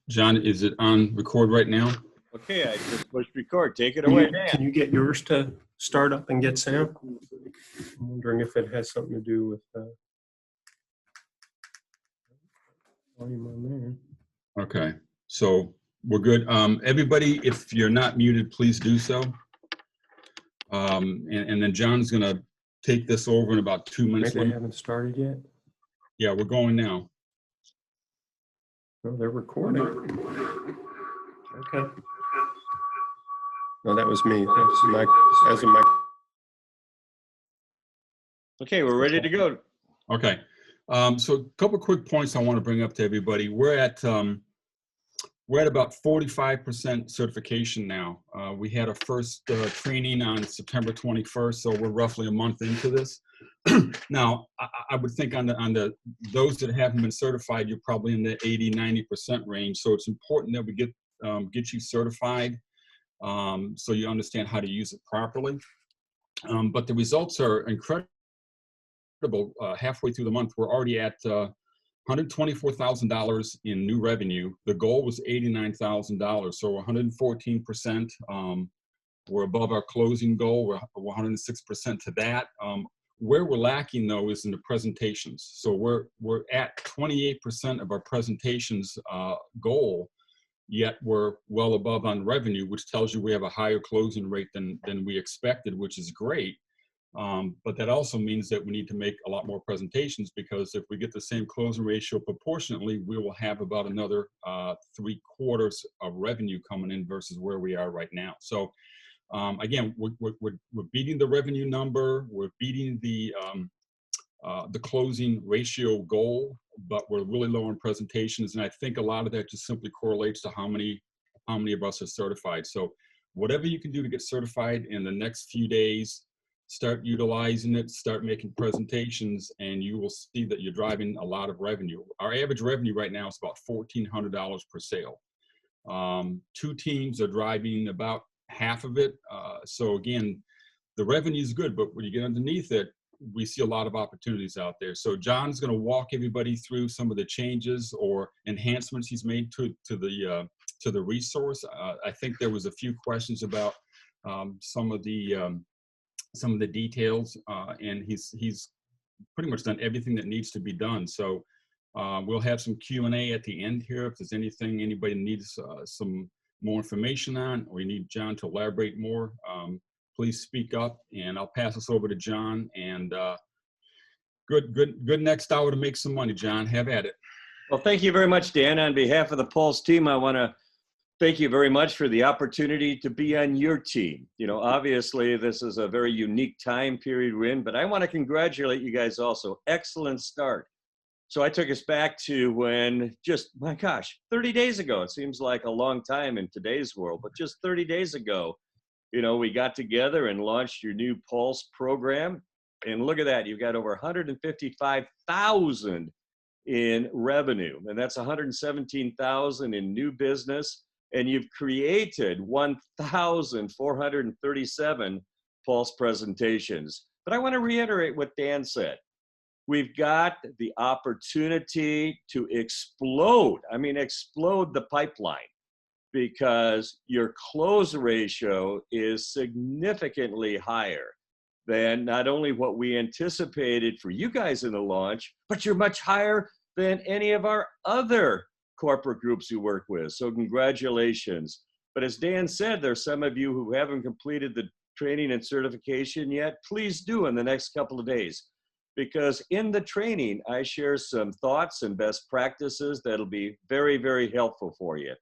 John, is it on record right now? Okay, I just pushed record. Take it away, Dan. Can you get yours to start up and get sound? I'm wondering if it has something to do with volume on there. Okay, so we're good. Everybody, if you're not muted, please do so. And then John's going to take this over in about 2 minutes. Maybe they haven't started yet. Yeah, we're going now. Oh, they're recording. Okay. No, that was me. That's Mike. As a mic. Okay, we're ready to go. Okay. So a couple quick points I want to bring up to everybody. We're at about 45% certification now. We had our first training on September 21st, so we're roughly a month into this. Now, I would think on the those that haven't been certified, you're probably in the 80-90% range. So it's important that we get you certified, so you understand how to use it properly. But the results are incredible. Halfway through the month, we're already at $124,000 in new revenue. The goal was $89,000, so 114%. We're above our closing goal. We're 106% to that. Where we're lacking, though, is in the presentations. So we're at 28% of our presentations goal, yet we're well above on revenue, which tells you we have a higher closing rate than we expected, which is great. But that also means that we need to make a lot more presentations, because if we get the same closing ratio proportionately, we will have about another 3/4 of revenue coming in versus where we are right now. So again, we're beating the revenue number, we're beating the closing ratio goal, but we're really low on presentations, and I think a lot of that just simply correlates to how many of us are certified. So whatever you can do to get certified in the next few days, start utilizing it, start making presentations, and you will see that you're driving a lot of revenue. Our average revenue right now is about $1,400 per sale. 2 teams are driving about half of it. So again, the revenue is good, but when you get underneath it, we see a lot of opportunities out there. So John's going to walk everybody through some of the changes or enhancements he's made to the resource. I think there was a few questions about some of the details, and he's pretty much done everything that needs to be done. So we'll have some Q&A at the end here. If there's anything anybody needs some more information on, or you need John to elaborate more, please speak up, and I'll pass this over to John. And good next hour to make some money, John. Have at it. Well, thank you very much, Dan. On behalf of the Pulse team, I want to thank you very much for the opportunity to be on your team. You know, obviously, this is a very unique time period we're in, but I want to congratulate you guys also. Excellent start. So I took us back to when just, my gosh, 30 days ago. It seems like a long time in today's world, but just 30 days ago, you know, we got together and launched your new Pulse program. And look at that, you've got over 155,000 in revenue, and that's 117,000 in new business. And you've created 1,437 Pulse presentations. But I want to reiterate what Dan said. We've got the opportunity to explode the pipeline, because your close ratio is significantly higher than not only what we anticipated for you guys in the launch, but you're much higher than any of our other corporate groups you work with. So congratulations. But as Dan said, there's some of you who haven't completed the training and certification yet. Please do in the next couple of days, because in the training, I share some thoughts and best practices that'll be very, very helpful for you.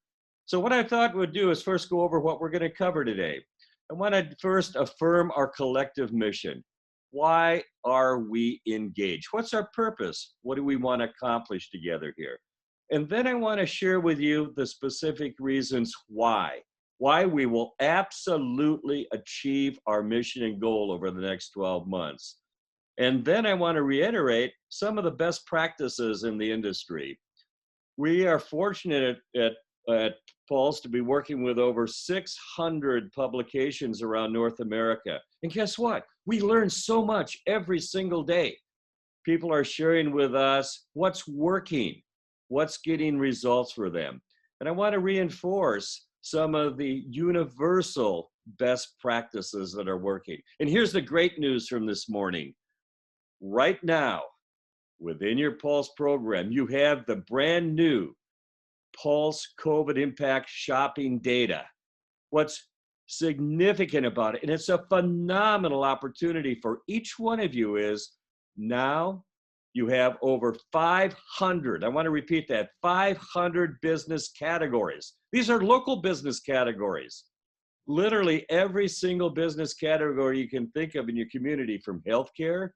So what I thought we'd do is first go over what we're going to cover today. I want to first affirm our collective mission. Why are we engaged? What's our purpose? What do we want to accomplish together here? And then I want to share with you the specific reasons why we will absolutely achieve our mission and goal over the next 12 months. And then I want to reiterate some of the best practices in the industry. We are fortunate at Pulse to be working with over 600 publications around North America. And guess what? We learn so much every single day. People are sharing with us what's working, what's getting results for them. And I want to reinforce some of the universal best practices that are working. And here's the great news from this morning. Right now, within your Pulse program, you have the brand new Pulse COVID impact shopping data. What's significant about it, and it's a phenomenal opportunity for each one of you, is now you have over 500, I want to repeat that, 500 business categories. These are local business categories. Literally every single business category you can think of in your community, from healthcare,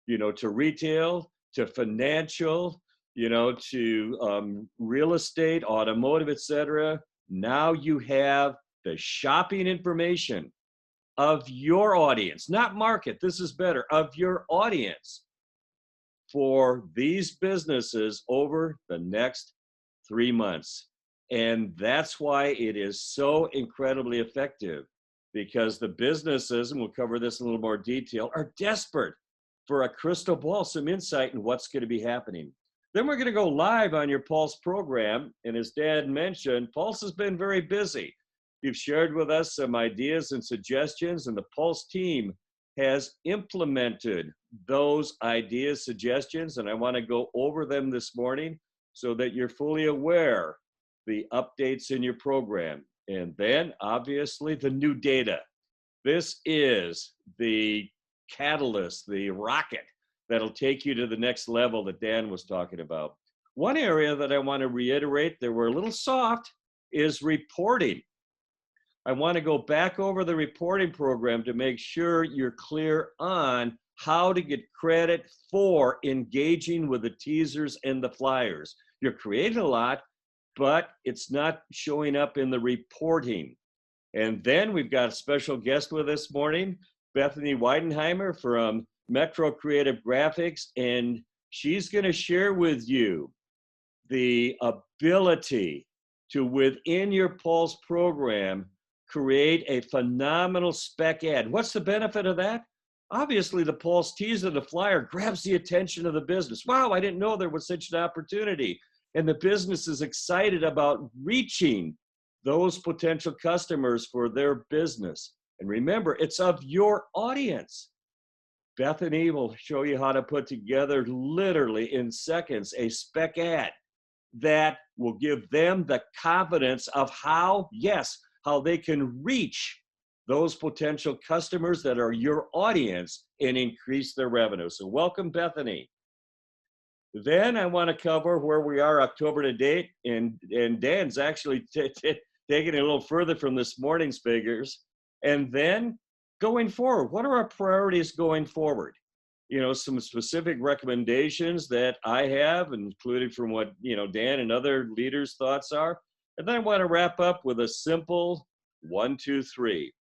to retail, to financial, to real estate, automotive, etc. Now you have the shopping information of your audience, not market, this is better, of your audience for these businesses over the next 3 months. And that's why it is so incredibly effective, because the businesses, and we'll cover this in a little more detail, are desperate for a crystal ball, some insight in what's going to be happening. Then we're going to go live on your Pulse program. And as Dan mentioned, Pulse has been very busy. You've shared with us some ideas and suggestions, and the Pulse team has implemented those ideas, suggestions, and I want to go over them this morning so that you're fully aware the updates in your program. And then obviously the new data. This is the catalyst, the rocket that'll take you to the next level that Dan was talking about. One area that I want to reiterate that we're a little soft is reporting. I want to go back over the reporting program to make sure you're clear on how to get credit for engaging with the teasers and the flyers. You're creating a lot, but it's not showing up in the reporting. And then we've got a special guest with us this morning, Bethany Weidenheimer from Metro Creative Graphics, and she's going to share with you the ability to, within your Pulse program, create a phenomenal spec ad. What's the benefit of that? Obviously, the Pulse teaser, the flyer, grabs the attention of the business. Wow, I didn't know there was such an opportunity. And the business is excited about reaching those potential customers for their business. And remember, it's of your audience. Bethany will show you how to put together, literally in seconds, a spec ad that will give them the confidence of how they can reach those potential customers that are your audience and increase their revenue. So welcome, Bethany. Then I want to cover where we are October to date, and Dan's actually taking it a little further from this morning's figures. And then going forward, what are our priorities going forward? Some specific recommendations that I have, including from what, Dan and other leaders' thoughts are. And then I want to wrap up with a simple 1, 2, 3.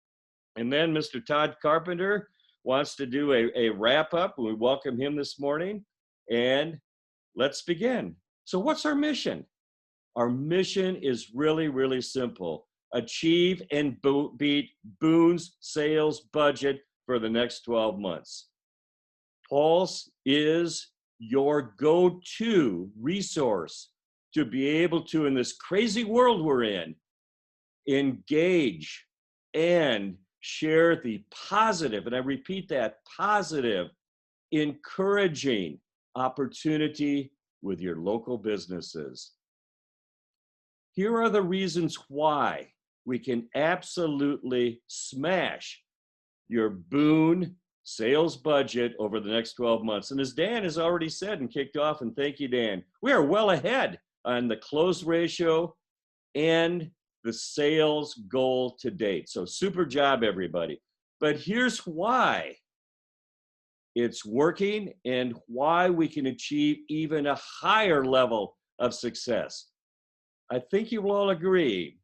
And then Mr. Todd Carpenter wants to do a wrap up. We welcome him this morning. And let's begin. So what's our mission? Our mission is really, really simple. Achieve and beat Boone's sales budget for the next 12 months. Pulse is your go-to resource to be able to, in this crazy world we're in, engage and share the positive, and I repeat that, positive, encouraging opportunity with your local businesses. Here are the reasons why we can absolutely smash your Boone sales budget over the next 12 months. And as Dan has already said and kicked off, and thank you, Dan, we are well ahead on the close ratio and the sales goal to date. So super job, everybody. But here's why it's working and why we can achieve even a higher level of success. I think you will all agree,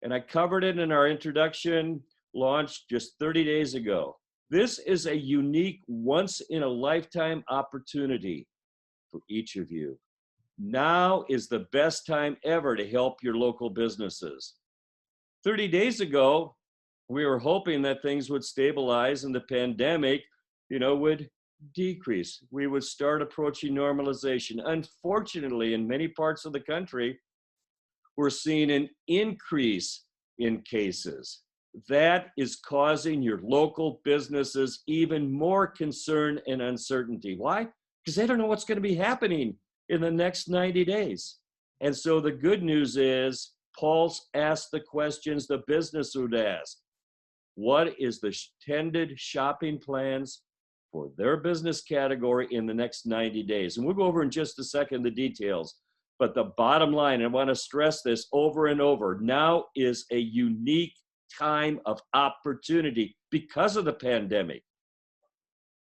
and I covered it in our introduction launch just 30 days ago. This is a unique once-in-a-lifetime opportunity for each of you. Now is the best time ever to help your local businesses. 30 days ago, we were hoping that things would stabilize and the pandemic, would decrease. We would start approaching normalization. Unfortunately, in many parts of the country, We're seeing an increase in cases. That is causing your local businesses even more concern and uncertainty. Why? Because they don't know what's going to be happening in the next 90 days. And so the good news is Pulse asked the questions the business would ask. What is the intended shopping plans for their business category in the next 90 days? And we'll go over in just a second the details. But the bottom line, and I want to stress this over and over, now is a unique time of opportunity because of the pandemic.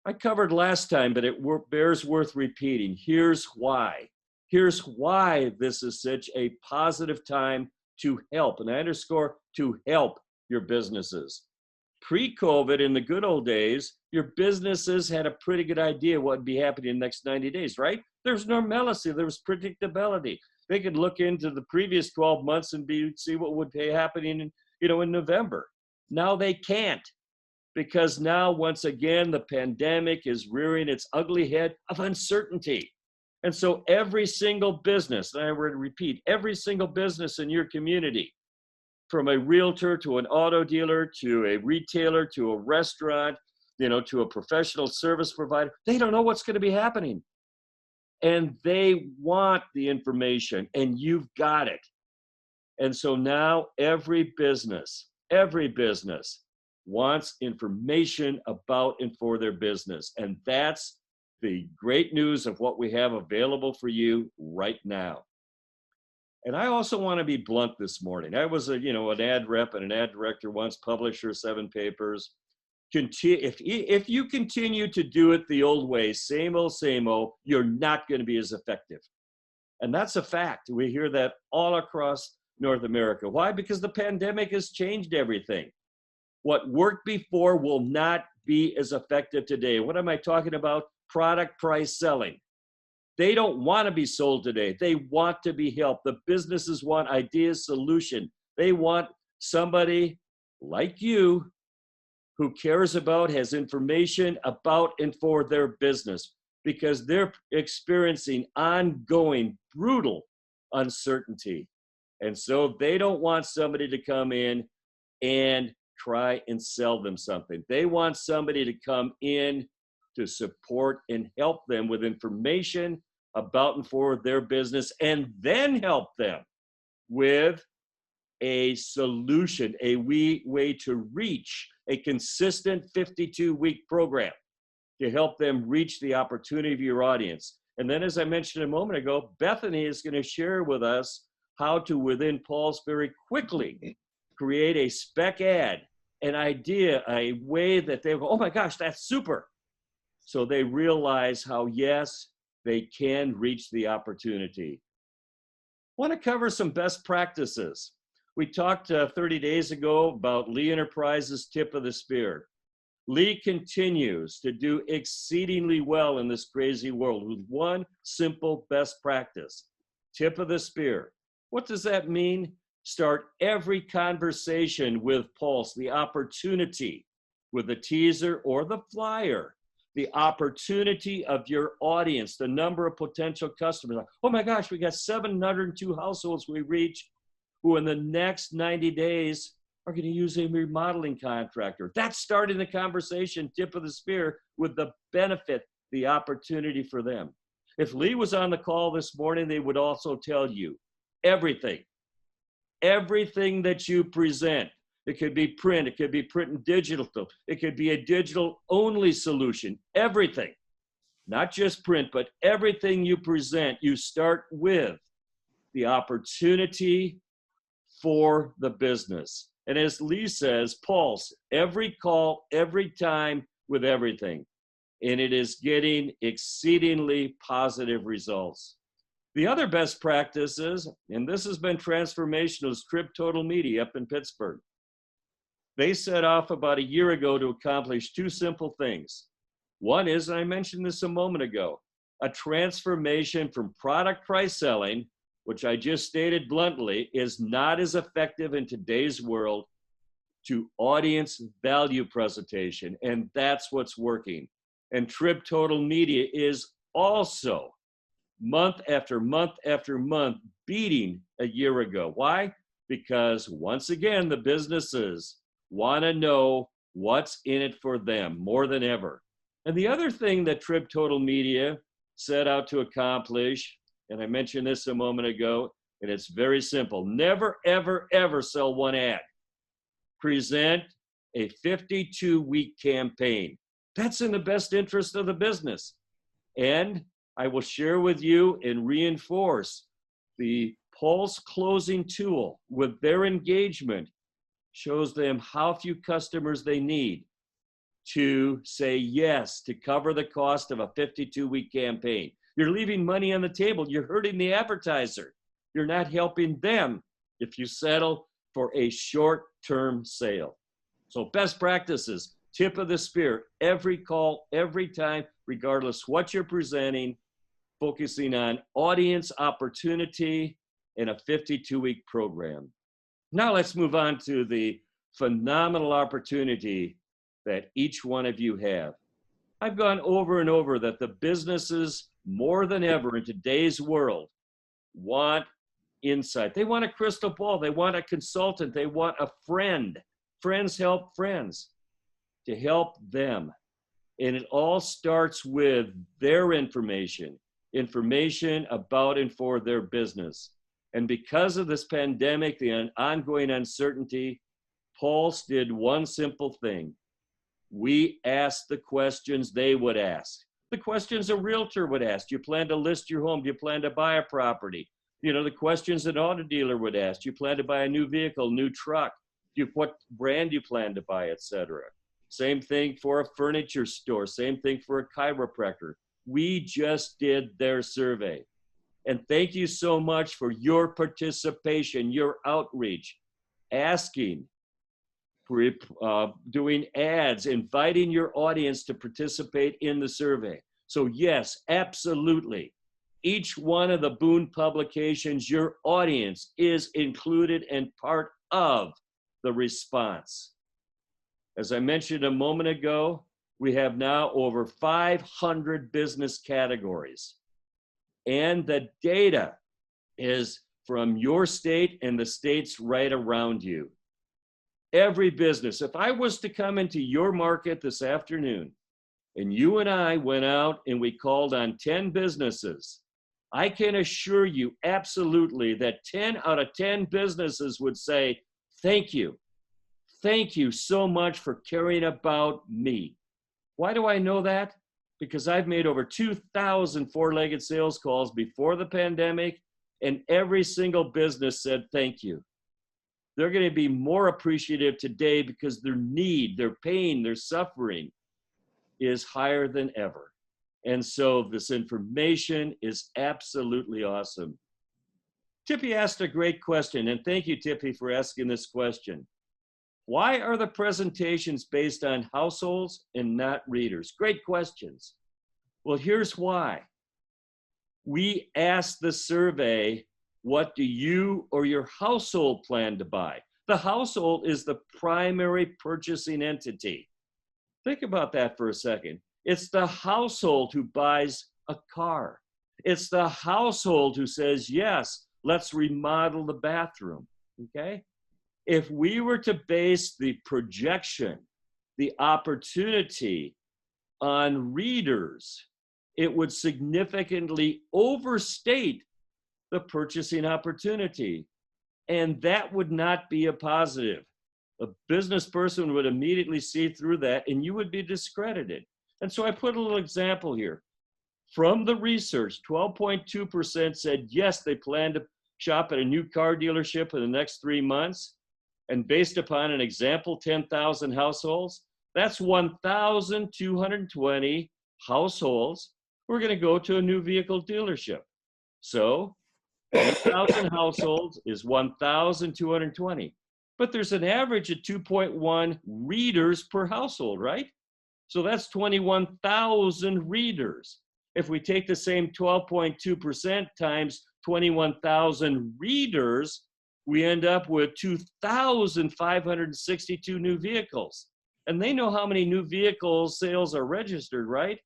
I covered last time, but it bears worth repeating. Here's why. Here's why this is such a positive time to help, and I underscore to help your businesses. Pre-COVID, in the good old days, your businesses had a pretty good idea what would be happening in the next 90 days, right? There's normalcy, there was predictability. They could look into the previous 12 months and see what would be happening in November. Now they can't, because now, once again, the pandemic is rearing its ugly head of uncertainty. And so every single business, and I would repeat, every single business in your community, from a realtor to an auto dealer to a retailer to a restaurant, to a professional service provider, they don't know what's going to be happening. And they want the information, and you've got it. And so now every business wants information about and for their business. And that's the great news of what we have available for you right now. And I also want to be blunt this morning. I was an ad rep and an ad director once, publisher, 7 papers. If you continue to do it the old way, same old, you're not going to be as effective. And that's a fact. We hear that all across North America. Why? Because the pandemic has changed everything. What worked before will not be as effective today. What am I talking about? Product price selling. They don't want to be sold today. They want to be helped. The businesses want ideas, solution. They want somebody like you who cares about, has information about and for their business, because they're experiencing ongoing, brutal uncertainty. And so they don't want somebody to come in and try and sell them something. They want somebody to come in to support and help them with information about and for their business, and then help them with a solution, a way to reach a consistent 52-week program to help them reach the opportunity of your audience. And then, as I mentioned a moment ago, Bethany is going to share with us how to, within Pulse, very quickly create a spec ad, an idea, a way that they go, oh my gosh, that's super. So they realize how, yes, they can reach the opportunity. I want to cover some best practices. We talked 30 days ago about Lee Enterprises' tip of the spear. Lee continues to do exceedingly well in this crazy world with one simple best practice, tip of the spear. What does that mean? Start every conversation with Pulse, the opportunity with the teaser or the flyer, the opportunity of your audience, the number of potential customers. Oh my gosh, we got 702 households we reach who in the next 90 days are going to use a remodeling contractor. That's starting the conversation, tip of the spear, with the benefit, the opportunity for them. If Lee was on the call this morning, they would also tell you everything that you present. It could be print, it could be print and digital, it could be a digital only solution, everything. Not just print, but everything you present, you start with the opportunity for the business. And as Lee says, Pulse, every call, every time with everything. And it is getting exceedingly positive results. The other best practices, and this has been transformational, is Trib Total Media up in Pittsburgh. They set off about a year ago to accomplish 2 simple things. One is, and I mentioned this a moment ago, a transformation from product price selling, which I just stated bluntly, is not as effective in today's world, to audience value presentation. And that's what's working. And Trib Total Media is also month after month after month, beating a year ago. Why? Because once again, the businesses want to know what's in it for them more than ever. And the other thing that Trib Total Media set out to accomplish, and I mentioned this a moment ago, and it's very simple: never, ever, ever sell one ad. Present a 52-week campaign. That's in the best interest of the business. And I will share with you and reinforce the Pulse closing tool with their engagement shows them how few customers they need to say yes to cover the cost of a 52-week campaign. You're leaving money on the table. You're hurting the advertiser. You're not helping them if you settle for a short-term sale. So best practices, tip of the spear, every call, every time, regardless what you're presenting, focusing on audience opportunity in a 52-week program. Now let's move on to the phenomenal opportunity that each one of you have. I've gone over and over that the businesses, more than ever in today's world, want insight. They want a crystal ball. They want a consultant. They want a friend. Friends help friends to help them. And it all starts with their information about and for their business. And because of this pandemic, the ongoing uncertainty, Pulse did one simple thing. We asked the questions they would ask. The questions a realtor would ask. Do you plan to list your home? Do you plan to buy a property? You know, the questions an auto dealer would ask. Do you plan to buy a new vehicle, new truck? What brand do you plan to buy, etc. Same thing for a furniture store. Same thing for a chiropractor. We just did their survey. And thank you so much for your participation, your outreach, asking, doing ads, inviting your audience to participate in the survey. So yes, absolutely. Each one of the Boone publications, your audience is included and part of the response. As I mentioned a moment ago, we have now over 500 business categories. And the data is from your state and the states right around you. Every business, if I was to come into your market this afternoon and you and I went out and we called on 10 businesses, I can assure you absolutely that 10 out of 10 businesses would say, thank you. Thank you so much for caring about me. Why do I know that? Because I've made over 2,000 four-legged sales calls before the pandemic, and every single business said thank you. They're going to be more appreciative today because their need, their pain, their suffering is higher than ever. And so this information is absolutely awesome. Tippy asked a great question, and thank you, Tippy, for asking this question. Why are the presentations based on households and not readers? Great questions. Well, here's why. We asked the survey, what do you or your household plan to buy? The household is the primary purchasing entity. Think about that for a second. It's the household who buys a car. It's the household who says, yes, let's remodel the bathroom, okay? If we were to base the projection, the opportunity on readers, it would significantly overstate the purchasing opportunity. And that would not be a positive. A business person would immediately see through that and you would be discredited. And so I put a little example here. From the research, 12.2% said yes, they plan to shop at a new car dealership in the next 3 months. And based upon an example, 10,000 households, that's 1,220 households who are going to go to a new vehicle dealership. So 10,000 households is 1,220. But there's an average of 2.1 readers per household, right? So that's 21,000 readers. If we take the same 12.2% times 21,000 readers, we end up with 2,562 new vehicles. And they know how many new vehicle sales are registered, right?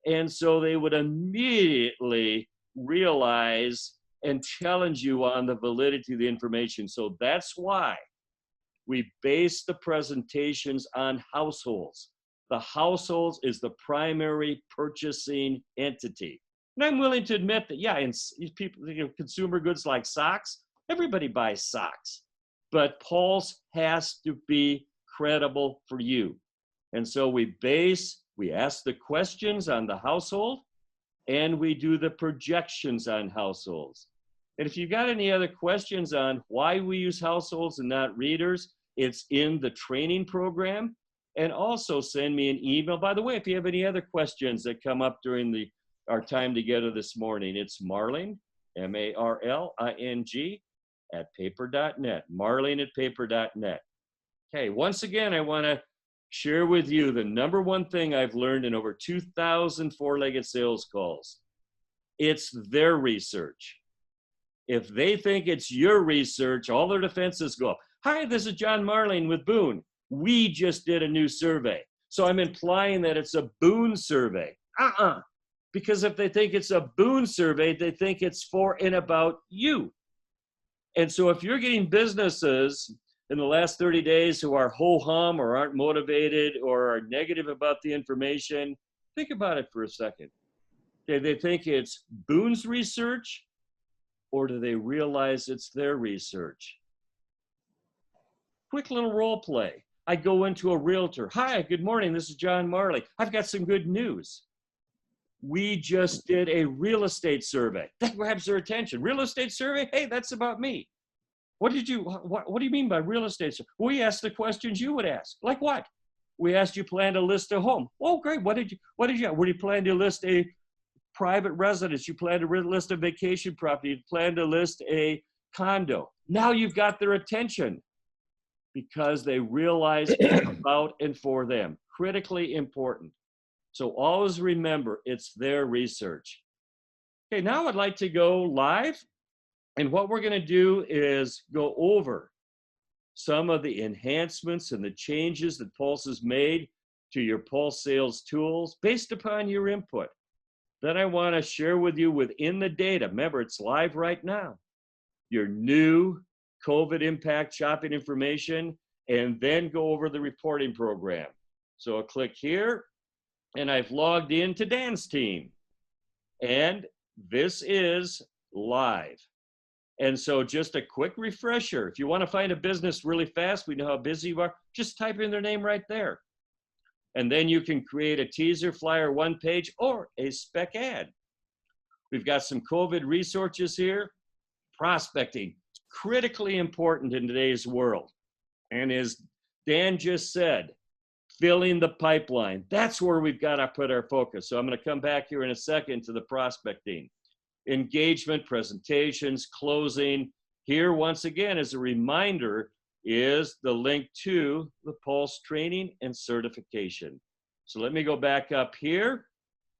And so they would immediately realize and challenge you on the validity of the information. So that's why we base the presentations on households. The households is the primary purchasing entity. And I'm willing to admit that, yeah, in people, consumer goods like socks, everybody buys socks. But Pulse has to be credible for you. And so we ask the questions on the household, and we do the projections on households. And if you've got any other questions on why we use households and not readers, it's in the training program. And also send me an email. By the way, if you have any other questions that come up during our time together this morning, it's Marling, M-A-R-L-I-N-G, @paper.net, marling@paper.net. Okay, once again, I want to share with you the number one thing I've learned in over 2,000 four-legged sales calls. It's their research. If they think it's your research, all their defenses go up. Hi, this is John Marling with Boone. We just did a new survey. So I'm implying that it's a Boone survey. Because if they think it's a Boone survey, they think it's for and about you. And so if you're getting businesses in the last 30 days who are ho-hum or aren't motivated or are negative about the information, think about it for a second. Do they think it's Boone's research, or do they realize it's their research? Quick little role play. I go into a realtor. Hi, good morning. This is John Marley. I've got some good news. We just did a real estate survey. That grabs their attention. Real estate survey? Hey, that's about me. What do you mean by real estate survey? We asked the questions you would ask. Like what? We asked you plan to list a home. Oh, great. What did you plan to list a private residence? You plan to list a vacation property. You plan to list a condo. Now you've got their attention, because they realize it's about and for them. Critically important. So always remember, it's their research. Okay, now I'd like to go live. And what we're going to do is go over some of the enhancements and the changes that Pulse has made to your Pulse sales tools based upon your input. Then I want to share with you within the data. Remember, it's live right now. Your new COVID impact shopping information, and then go over the reporting program. So I'll click here, and I've logged into Dan's team. And this is live. And so just a quick refresher. If you want to find a business really fast, we know how busy you are, just type in their name right there. And then you can create a teaser, flyer, one page, or a spec ad. We've got some COVID resources here. Prospecting, critically important in today's world. And as Dan just said, filling the pipeline. That's where we've got to put our focus. So I'm going to come back here in a second to the prospecting. Engagement, presentations, closing. Here, once again, as a reminder, is the link to the Pulse training and certification. So let me go back up here,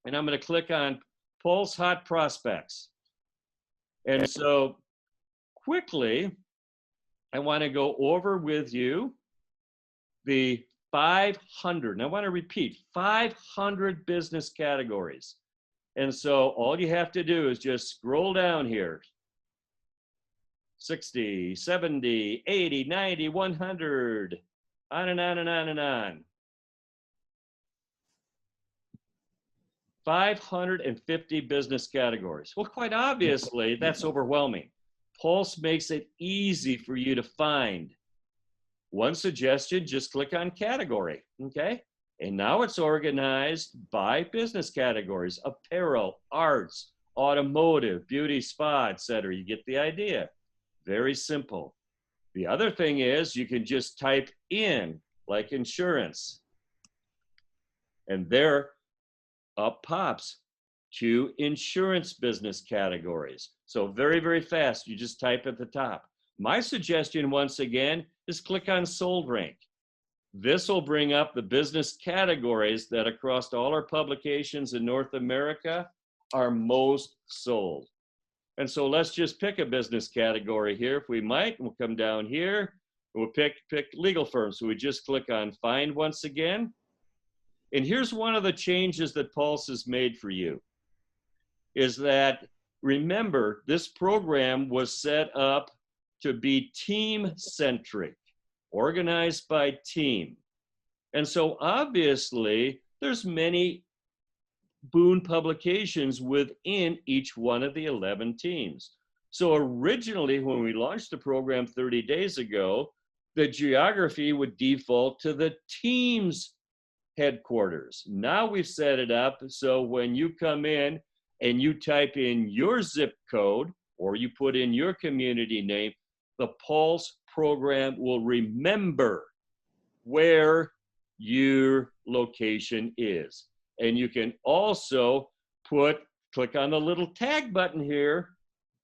and I'm going to click on Pulse Hot Prospects. And so quickly, I want to go over with you the 500, and I want to repeat, 500 business categories. And so all you have to do is just scroll down here. 60, 70, 80, 90, 100, on and on and on and on. 550 business categories. Well, quite obviously, that's overwhelming. Pulse makes it easy for you to find. One suggestion, just click on category, okay? And now it's organized by business categories: apparel, arts, automotive, beauty, spa, etc. You get the idea. Very simple. The other thing is you can just type in, like insurance, and there up pops 2 insurance business categories. So very, very fast, you just type at the top. My suggestion, once again, is click on Sold Rank. This will bring up the business categories that across all our publications in North America are most sold. And so let's just pick a business category here, if we might. We'll come down here. We'll pick legal firms. So we just click on Find once again. And here's one of the changes that Pulse has made for you, is that remember, this program was set up to be team-centric, organized by team. And so obviously, there's many Boone publications within each one of the 11 teams. So originally, when we launched the program 30 days ago, the geography would default to the team's headquarters. Now we've set it up so when you come in and you type in your zip code or you put in your community name, the Pulse program will remember where your location is. And you can also click on the little tag button here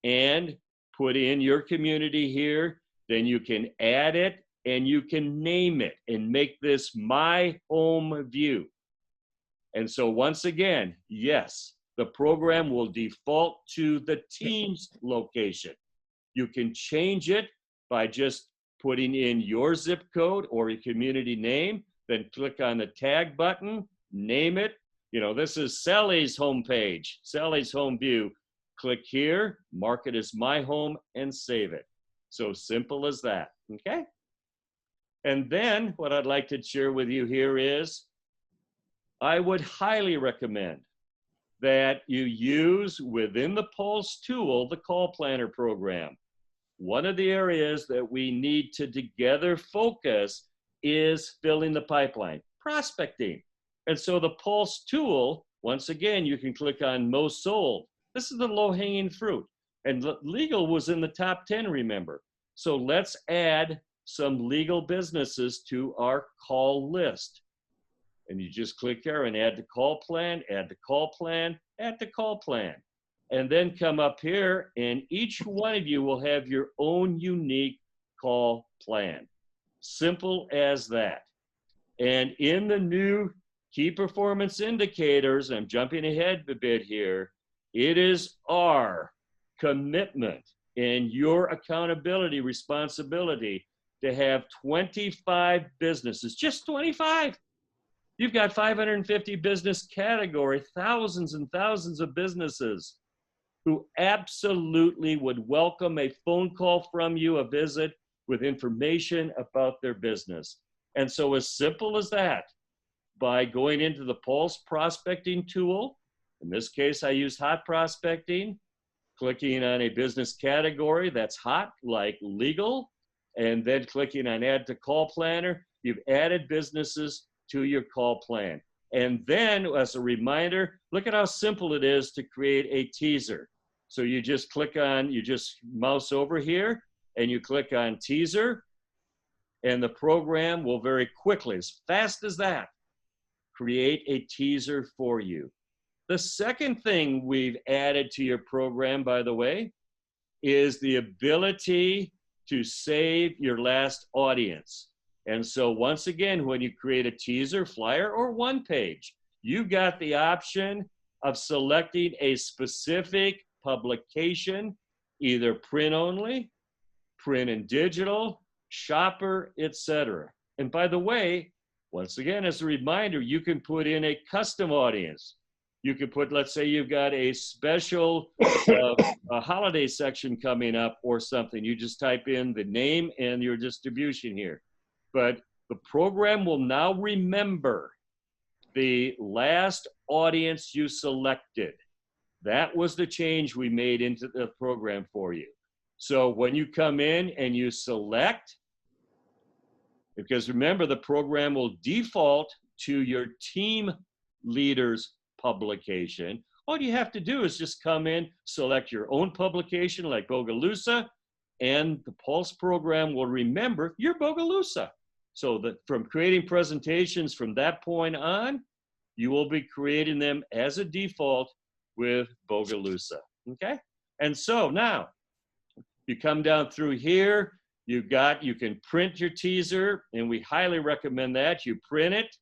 and put in your community here. Then you can add it and you can name it and make this my home view. And so once again, yes, the program will default to the team's location. You can change it by just putting in your zip code or your community name, then click on the tag button, name it. You know, this is Sally's homepage, Sally's home view. Click here, mark it as my home, and save it. So simple as that, okay? And then what I'd like to share with you here is, I would highly recommend that you use within the Pulse tool, the call planner program. One of the areas that we need to together focus is filling the pipeline, prospecting. And so the Pulse tool, once again, you can click on most sold. This is the low-hanging fruit. And legal was in the top 10, remember. So let's add some legal businesses to our call list. And you just click there and add the call plan, add the call plan, add the call plan. And then come up here and each one of you will have your own unique call plan. Simple as that. And in the new key performance indicators, I'm jumping ahead a bit here, it is our commitment and your accountability responsibility to have 25 businesses, just 25. You've got 550 business category, thousands and thousands of businesses who absolutely would welcome a phone call from you, a visit with information about their business. And so as simple as that, by going into the Pulse prospecting tool, in this case, I use hot prospecting, clicking on a business category that's hot, like legal, and then clicking on add to call planner, you've added businesses to your call plan. And then as a reminder, look at how simple it is to create a teaser. So you just you just mouse over here and you click on teaser, and the program will very quickly, as fast as that, create a teaser for you. The second thing we've added to your program, by the way, is the ability to save your last audience. And so once again, when you create a teaser, flyer, or one page, you got the option of selecting a specific publication, either print only, print and digital, shopper, etc. And by the way, once again, as a reminder, you can put in a custom audience. You could put, let's say you've got a special a holiday section coming up or something. You just type in the name and your distribution here. But the program will now remember the last audience you selected. That was the change we made into the program for you. So when you come in and you select, because remember, the program will default to your team leader's publication. All you have to do is just come in, select your own publication like Bogalusa, and the Pulse program will remember your Bogalusa. So that from creating presentations from that point on, you will be creating them as a default with Bogalusa, okay? And so now, you come down through here, you can print your teaser, and we highly recommend that. You print it,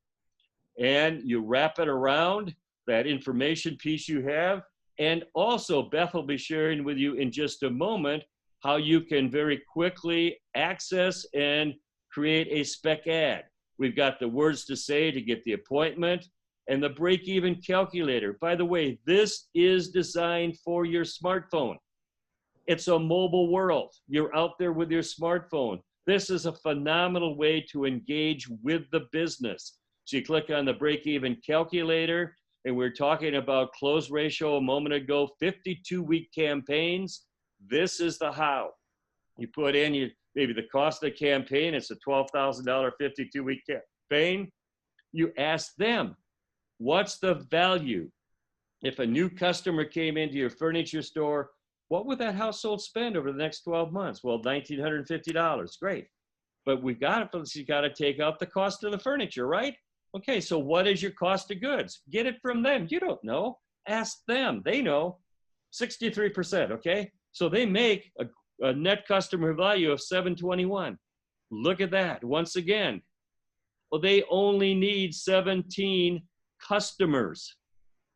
and you wrap it around that information piece you have. And also, Beth will be sharing with you in just a moment how you can very quickly access and create a spec ad. We've got the words to say to get the appointment. and the break-even calculator. By the way, this is designed for your smartphone. It's a mobile world. You're out there with your smartphone. This is a phenomenal way to engage with the business. So you click on the break-even calculator, and we're talking about close ratio a moment ago, 52-week campaigns. This is the how. You put in maybe the cost of the campaign, it's a $12,000 52-week campaign. You ask them, what's the value? If a new customer came into your furniture store, what would that household spend over the next 12 months? Well, $1,950, great. But you got to take out the cost of the furniture, right? Okay, so what is your cost of goods? Get it from them. You don't know. Ask them. They know. 63%, okay? So they make a net customer value of 721. Look at that. Once again, well, they only need 17 customers.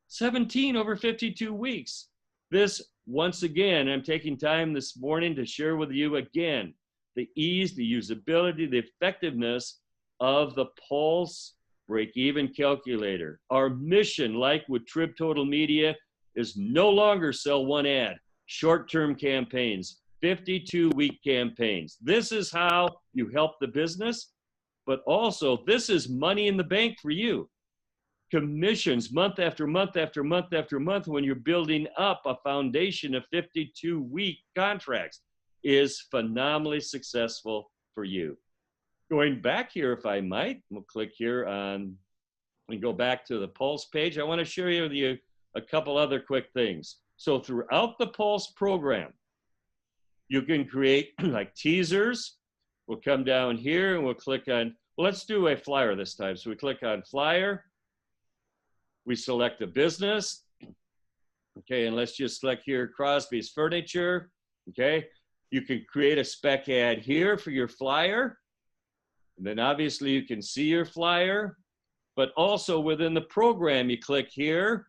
17 over 52 weeks. This, once again, I'm taking time this morning to share with you again the ease, the usability, the effectiveness of the Pulse break-even calculator. Our mission, like with Trib Total Media, is no longer sell one ad, short-term campaigns, 52-week campaigns. This is how you help the business, but also this is money in the bank for you. Commissions month after month after month after month when you're building up a foundation of 52-week contracts is phenomenally successful for you. Going back here, if I might, we'll click here on and go back to the Pulse page. I want to share with you a couple other quick things. So throughout the Pulse program, you can create like teasers. We'll come down here and we'll click on, well, let's do a flyer this time. So we click on flyer. We select a business. Okay, and let's just select here Crosby's Furniture. Okay, you can create a spec ad here for your flyer. And then obviously you can see your flyer, but also within the program, you click here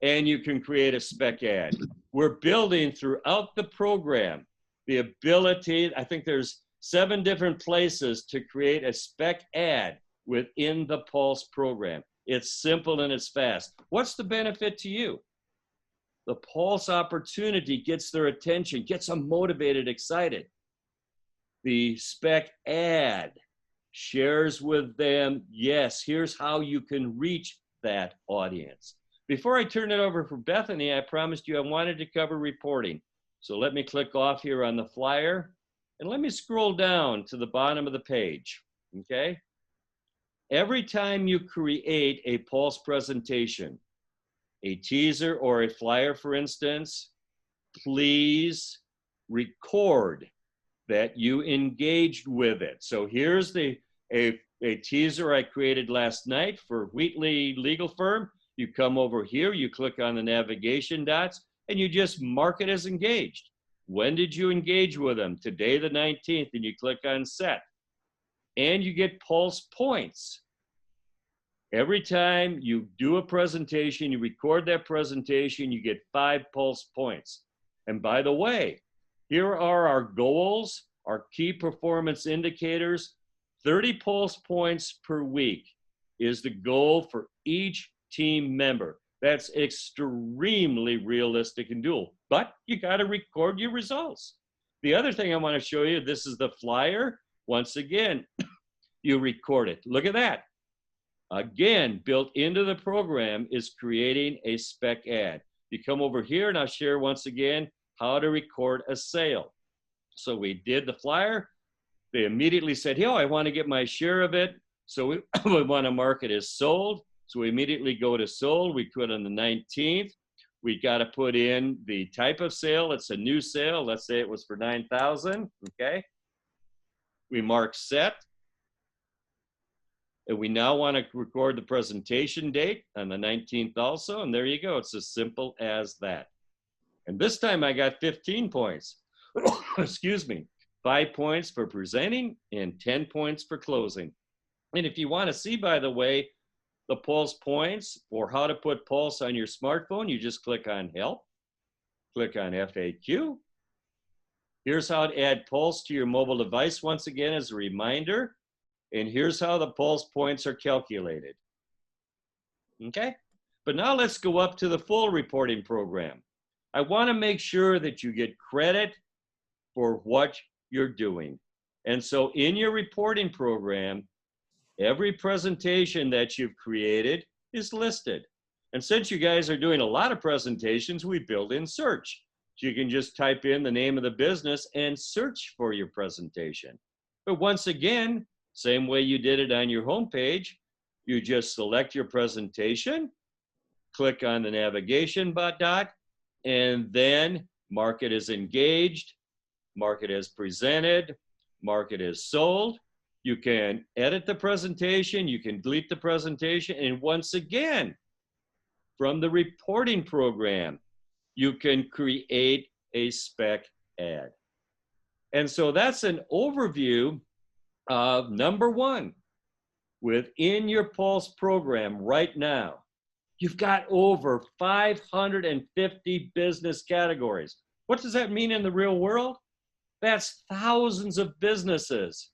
and you can create a spec ad. We're building throughout the program the ability, I think there's 7 different places to create a spec ad within the Pulse program. It's simple and it's fast. What's the benefit to you? The Pulse opportunity gets their attention, gets them motivated, excited. The spec ad shares with them, yes, here's how you can reach that audience. Before I turn it over for Bethany, I promised you I wanted to cover reporting. So let me click off here on the flyer and let me scroll down to the bottom of the page, okay? Every time you create a Pulse presentation, a teaser or a flyer, for instance, please record that you engaged with it. So here's a teaser I created last night for Wheatley Legal Firm. You come over here, you click on the navigation dots, and you just mark it as engaged. When did you engage with them? Today, the 19th, and you click on set. And you get Pulse points. Every time you do a presentation, you record that presentation, you get 5 Pulse points. And by the way, here are our goals, our key performance indicators. 30 Pulse points per week is the goal for each team member. That's extremely realistic and doable, but you got to record your results. The other thing I want to show you, this is the flyer. Once again, you record it. Look at that. Again, built into the program is creating a spec ad. You come over here and I'll share once again how to record a sale. So we did the flyer. They immediately said, "Yo, I want to get my share of it." So we want to mark it as sold. So we immediately go to sold. We put on the 19th. We got to put in the type of sale. It's a new sale. Let's say it was for $9,000. Okay. We mark set. And we now want to record the presentation date on the 19th also. And there you go. It's as simple as that. And this time I got 15 points. Excuse me. 5 points for presenting and 10 points for closing. And if you want to see, by the way, the Pulse points or how to put Pulse on your smartphone, you just click on Help, click on FAQ. Here's how to add Pulse to your mobile device once again as a reminder. And here's how the Pulse points are calculated. Okay? But now let's go up to the full reporting program. I want to make sure that you get credit for what you're doing. And so in your reporting program, every presentation that you've created is listed. And since you guys are doing a lot of presentations, we build in search. So you can just type in the name of the business and search for your presentation. But once again, same way you did it on your homepage, you just select your presentation, click on the navigation dot, and then mark it as engaged, mark it as presented, mark it as sold. You can edit the presentation, you can delete the presentation, and once again, from the reporting program, you can create a spec ad. And so that's an overview of number one. Within your Pulse program right now, you've got over 550 business categories. What does that mean in the real world? That's thousands of businesses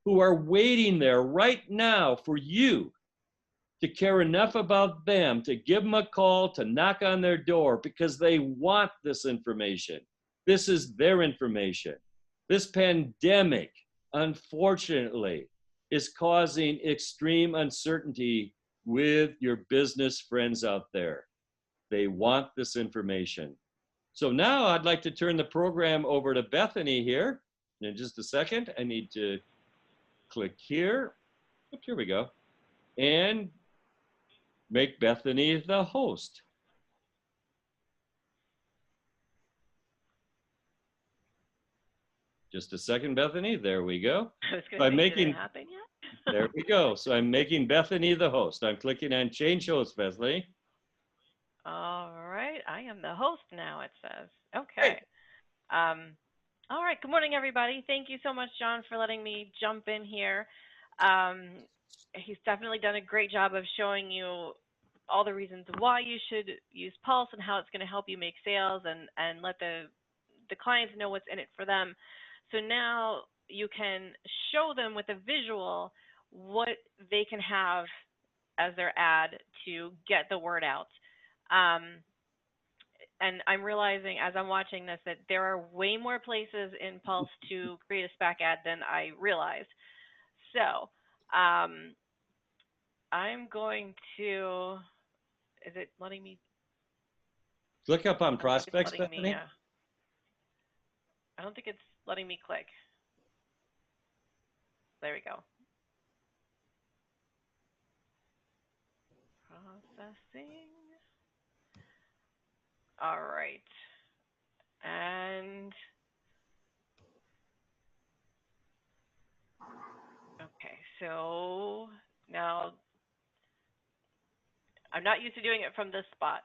who are waiting there right now for you to care enough about them to give them a call, to knock on their door because they want this information. This is their information. This pandemic, unfortunately, is causing extreme uncertainty with your business friends out there. They want this information. So now I'd like to turn the program over to Bethany here. In just a second, I need to click here. Oops, here we go. And make Bethany the host. Just a second, Bethany. There we go. I was So going I'm to say, did making, it happen yet? there we go. So I'm making Bethany the host. I'm clicking on change host, Bethany. All right. I am the host now, it says. Great. Okay. All right. Good morning, everybody. Thank you so much, John, for letting me jump in here. He's definitely done a great job of showing you all the reasons why you should use Pulse and how it's going to help you make sales and let the clients know what's in it for them. So now you can show them with a visual what they can have as their ad to get the word out. And I'm realizing as I'm watching this that there are way more places in Pulse to create a spec ad than I realized. So I'm going to, is it letting me? Click up on I don't think it's prospects, letting Bethany. me, I don't think it's letting me click. There we go. Processing. All right. And okay, so now I'm not used to doing it from this spot.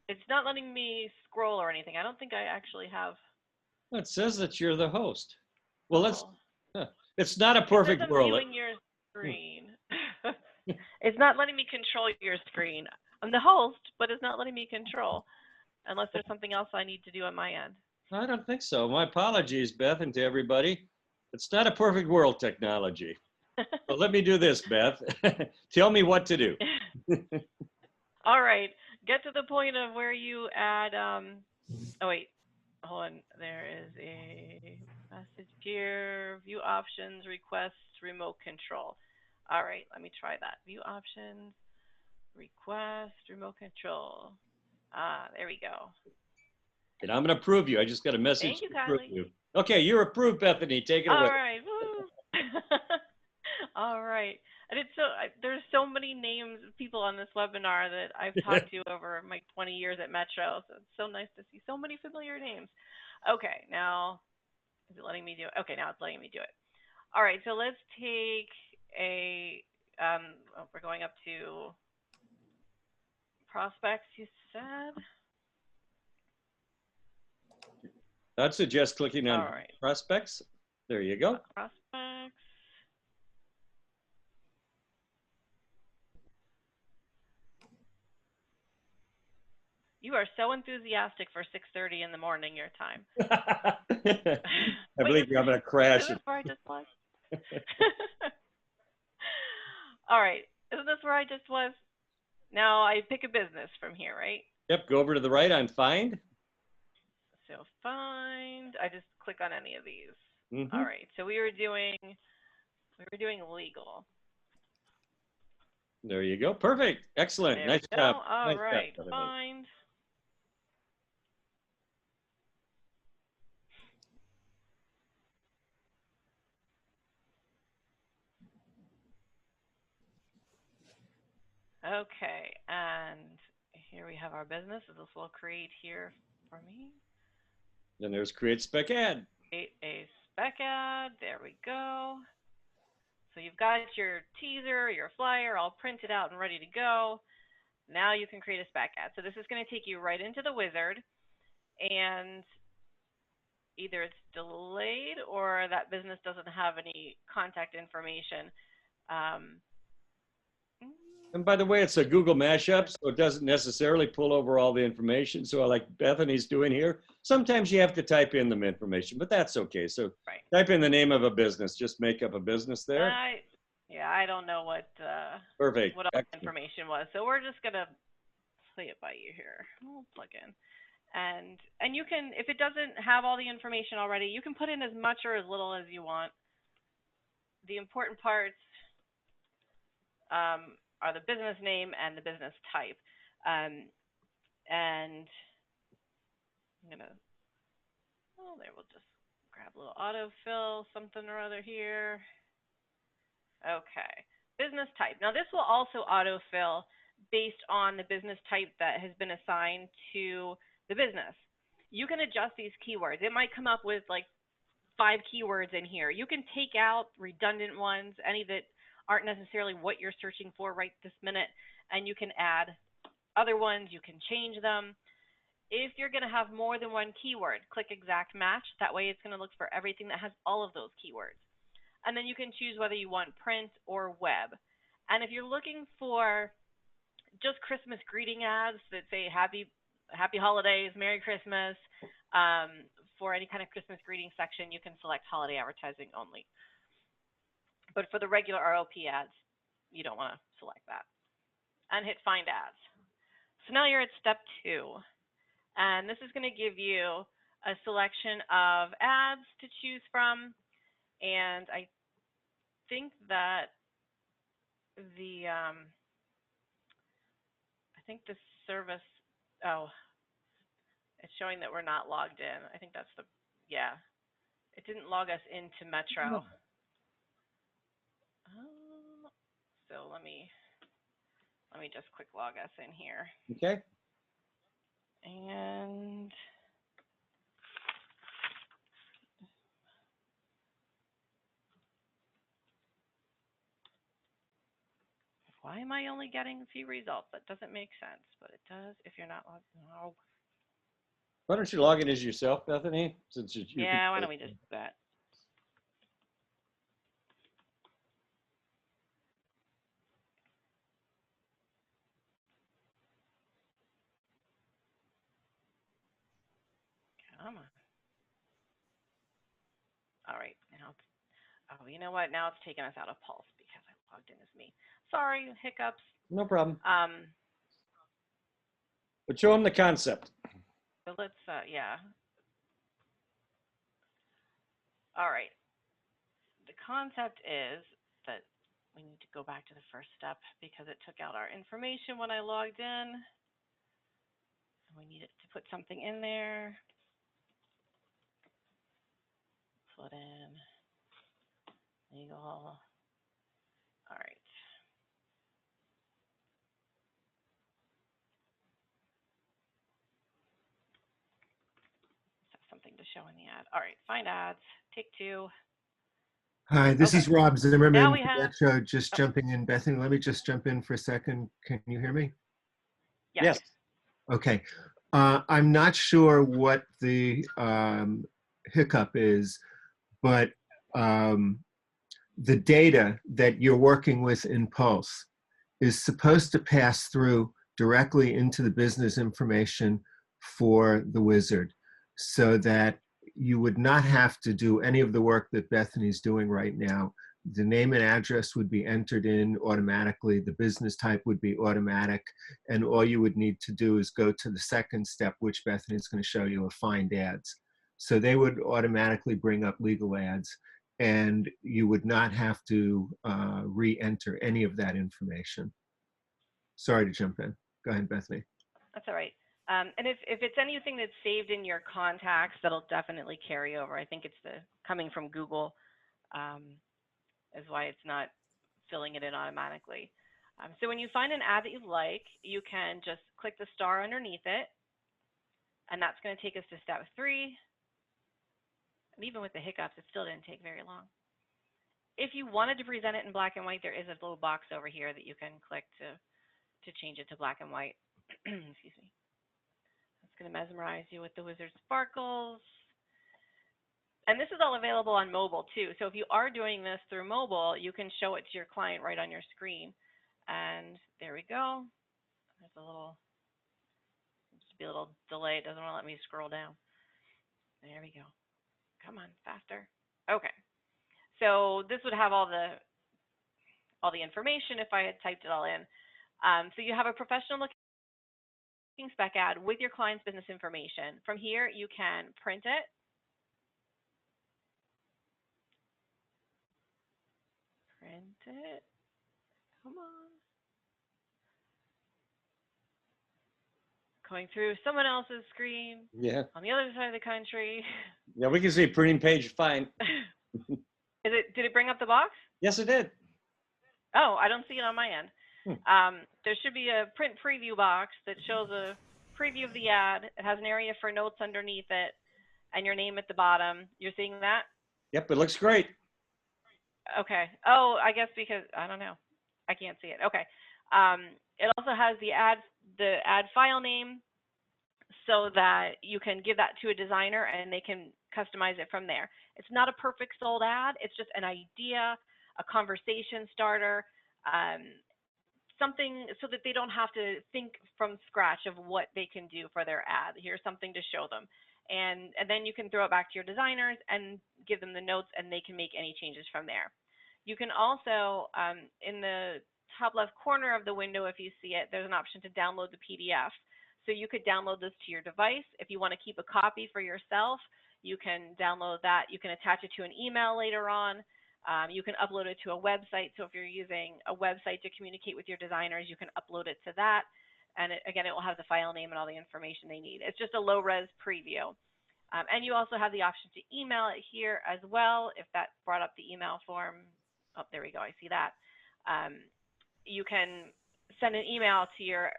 It's not letting me scroll or anything. I don't think I actually have. It says that you're the host. Well, let's, Oh. it's not a It says perfect I'm world. viewing your screen. It's not letting me control your screen. I'm the host, but it's not letting me control unless there's something else I need to do on my end. I don't think so. My apologies, Beth, and to everybody. It's not a perfect world, technology. But let me do this, Beth. Tell me what to do. All right. Get to the point of where you add, oh wait, hold on. There is a message here, view options, requests, remote control. All right, let me try that. View options, request, remote control. There we go. And I'm going to approve you. I just got a message Thank you, to approve Kylie. you. Okay, you're approved, Bethany. Take it away. All right. Woo. All right. And there's so many names of people on this webinar that I've talked to over my 20 years at Metro. So it's so nice to see so many familiar names. Okay, now is it letting me do it? Okay, now it's letting me do it. All right, so let's take a we're going up to prospects, you said. I'd suggest clicking on All right. prospects. There you go. Prospects. You are so enthusiastic for 6:30 in the morning your time. I believe I'm going to crash. Before I just left. All right. So where I just was? Now I pick a business from here, right? Yep, go over to the right on find. So find, I just click on any of these. Mhm. All right, so we were doing legal. There you go. Perfect. Excellent. There Nice we go. job. All Nice job, right, Bethany. find. Okay, and here we have our business. So this will create here for me. Then there's create spec ad. Create a spec ad. There we go. So you've got your teaser, your flyer all printed out and ready to go. Now you can create a spec ad. So this is going to take you right into the wizard, and either it's delayed or that business doesn't have any contact information. And by the way, it's a Google mashup, so it doesn't necessarily pull over all the information. So like Bethany's doing here, sometimes you have to type in the information, but that's okay. So Right. type in the name of a business, just make up a business there. I don't know what Perfect. what all the Excellent. information was. So we're just gonna play it by ear here. We'll plug in. And you can, if it doesn't have all the information already, you can put in as much or as little as you want. The important parts are the business name and the business type. And I'm gonna, oh, there, we'll just grab a little autofill, something or other here. Okay, business type. Now this will also autofill based on the business type that has been assigned to the business. You can adjust these keywords. It might come up with like 5 keywords in here. You can take out redundant ones, any that aren't necessarily what you're searching for right this minute, and you can add other ones. You can change them. If you're going to have more than one keyword, click exact match. That way it's going to look for everything that has all of those keywords. And then you can choose whether you want print or web. And if you're looking for just Christmas greeting ads that say happy holidays, Merry Christmas, for any kind of Christmas greeting section, you can select holiday advertising only. But for the regular ROP ads, you don't want to select that. And hit find ads. So now you're at step 2. And this is going to give you a selection of ads to choose from. And I think that the service, oh, it's showing that we're not logged in. I think that's the, yeah, it didn't log us into Metro. So let me just quick log us in here. Okay. And why am I only getting a few results? That doesn't make sense, but it does if you're not logged in. Oh. Why don't you log in as yourself, Bethany? Since you Yeah, why don't we just do that? Come on. All right, now it's, oh, you know what? Now it's taking us out of Pulse because I logged in as me. Sorry, hiccups. No problem. But show them the concept. So let's, yeah. All right. The concept is that we need to go back to the first step because it took out our information when I logged in. We need it to put something in there. Put in legal. All right. Something to show in the ad. All right, find ads. Take 2. Hi, this is Rob Now Zimmerman, we have, Metro, just jumping in. Bethany, let me just jump in for a second. Can you hear me? Yes. Okay. I'm not sure what the hiccup is, but the data that you're working with in Pulse is supposed to pass through directly into the business information for the wizard so that you would not have to do any of the work that Bethany's doing right now The name and address would be entered in automatically. The business type would be automatic. And all you would need to do is go to the second step, which Bethany is going to show you, of find ads. So they would automatically bring up legal ads, and you would not have to re-enter any of that information. Sorry to jump in. Go ahead, Bethany. That's all right. And if it's anything that's saved in your contacts, that'll definitely carry over. I think it's the coming from Google is why it's not filling it in automatically. So when you find an ad that you like, you can just click the star underneath it, and that's going to take us to step 3. And even with the hiccups, it still didn't take very long. If you wanted to present it in black and white, there is a little box over here that you can click to change it to black and white. Excuse me. It's going to mesmerize you with the wizard sparkles. And this is all available on mobile too. So if you are doing this through mobile, you can show it to your client right on your screen. And there we go. There's a little, just be a little delay. It doesn't want to let me scroll down. There we go. Come on, faster. Okay. So this would have all the information if I had typed it all in. So you have a professional looking spec ad with your client's business information. From here, you can print it. Print it. Come on. Going through someone else's screen. Yeah. On the other side of the country. Yeah, we can see printing page fine. Did it bring up the box? Yes, it did. Oh, I don't see it on my end. There should be a print preview box that shows a preview of the ad. It has an area for notes underneath it and your name at the bottom. You're seeing that? Yep, it looks great. Okay. Oh, I guess because, I don't know. I can't see it. Okay. It also has the ad file name so that you can give that to a designer and they can customize it from there. It's not a perfect sold ad. It's just an idea, a conversation starter, something so that they don't have to think from scratch of what they can do for their ad. Here's something to show them. And then you can throw it back to your designers and give them the notes, and they can make any changes from there. You can also, in the top left corner of the window, if you see it, there's an option to download the PDF. So you could download this to your device. If you want to keep a copy for yourself, you can download that. You can attach it to an email later on. You can upload it to a website. So if you're using a website to communicate with your designers, you can upload it to that. And again, it will have the file name and all the information they need. It's just a low-res preview. And you also have the option to email it here as well, if that brought up the email form. Oh, there we go. I see that. You can send an email to your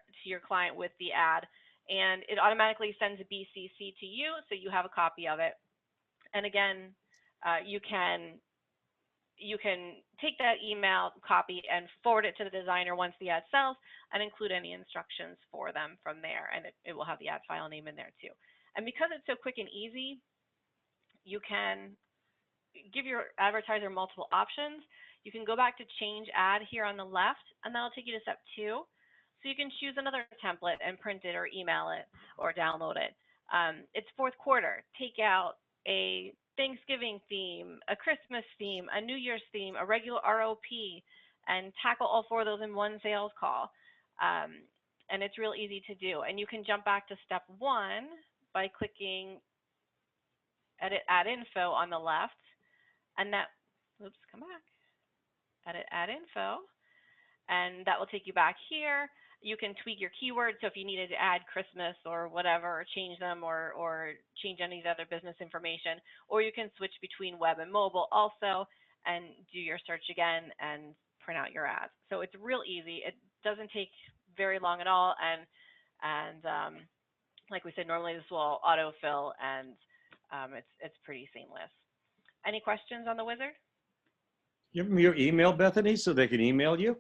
client with the ad, and it automatically sends a BCC to you, so you have a copy of it. And again, you can take that email copy and forward it to the designer once the ad sells, and include any instructions for them from there, and it will have the ad file name in there too. And because it's so quick and easy, you can give your advertiser multiple options. You can go back to change ad here on the left, and that'll take you to step 2. So you can choose another template and print it or email it or download it. It's fourth quarter. Take out a Thanksgiving theme, a Christmas theme, a New Year's theme, a regular ROP, and tackle all 4 of those in one sales call. And it's real easy to do. And you can jump back to step 1 by clicking edit ad info on the left, and that, oops, come back, edit ad info, and that will take you back here. You can tweak your keywords, so if you needed to add Christmas or whatever, or change them, or change any of the other business information, or you can switch between web and mobile also, and do your search again and print out your ads. So it's real easy. It doesn't take very long at all, and like we said, normally this will autofill, and it's pretty seamless. Any questions on the wizard? Give them your email, Bethany, so they can email you.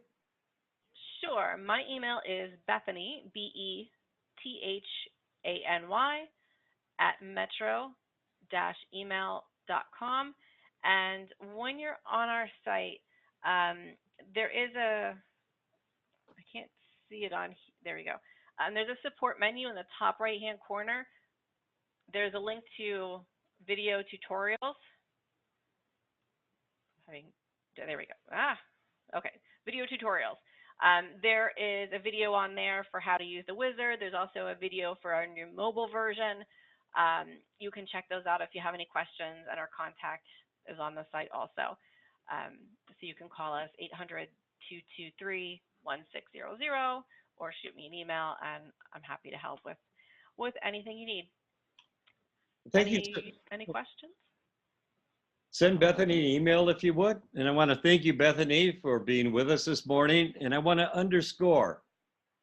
Sure. My email is Bethany, BETHANY, @metro-email.com. And when you're on our site, there is I can't see it on, there we go. There's a support menu in the top right-hand corner. There's a link to video tutorials. Having there we go. Okay. Video tutorials. There is a video on there for how to use the wizard. There's also a video for our new mobile version. You can check those out if you have any questions, and our contact is on the site also. So you can call us 800-223-1600 or shoot me an email, and I'm happy to help with anything you need. Thank you. Any questions? Send Bethany an email if you would. And I want to thank you, Bethany, for being with us this morning. And I want to underscore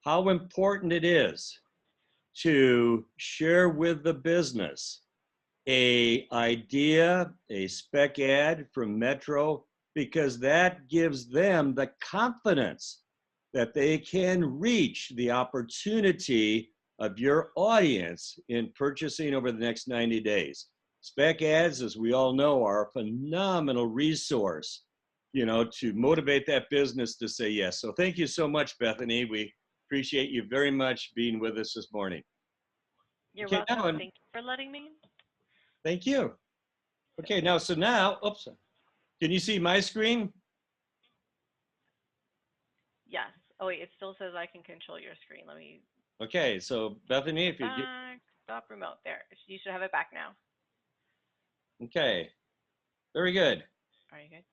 how important it is to share with the business a idea, a spec ad from Metro, because that gives them the confidence that they can reach the opportunity of your audience in purchasing over the next 90 days. Spec ads, as we all know, are a phenomenal resource, to motivate that business to say yes. So thank you so much, Bethany. We appreciate you very much being with us this morning. You're welcome. Thank you for letting me. Thank you. Okay, now, oops, can you see my screen? Yes. Oh, wait, it still says I can control your screen. Let me. Okay, so Bethany, if you stop remote there. You should have it back now. Okay, very good. Are you good?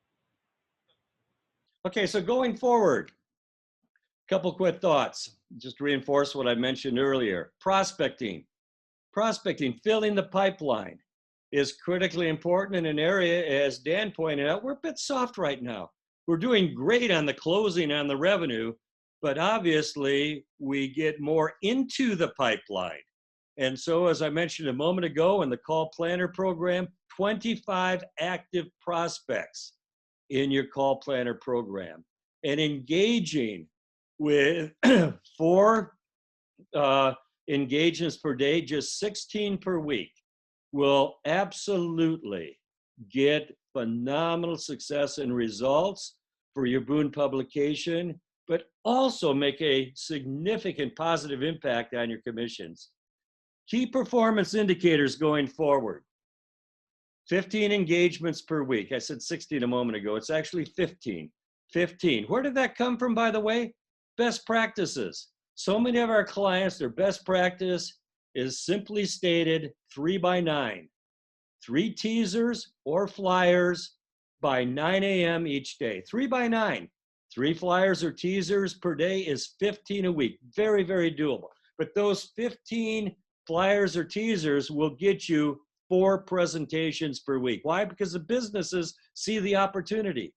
Okay, so going forward, a couple quick thoughts, just to reinforce what I mentioned earlier. Prospecting, filling the pipeline is critically important in an area, as Dan pointed out, we're a bit soft right now. We're doing great on the closing on the revenue, but obviously we get more into the pipeline. And so, as I mentioned a moment ago in the Call Planner program, 25 active prospects in your Call Planner program, and engaging with 4 engagements per day, just 16 per week, will absolutely get phenomenal success and results for your Boone publication, but also make a significant positive impact on your commissions. Key performance indicators going forward. 15 engagements per week. I said 16 a moment ago. It's actually 15. 15. Where did that come from, by the way? Best practices. So many of our clients, their best practice is simply stated 3 by 9. 3 teasers or flyers by 9 a.m. each day. 3 by 9. 3 flyers or teasers per day is 15 a week. Very, very doable. But those 15 flyers or teasers will get you 4 presentations per week. Why? Because the businesses see the opportunity.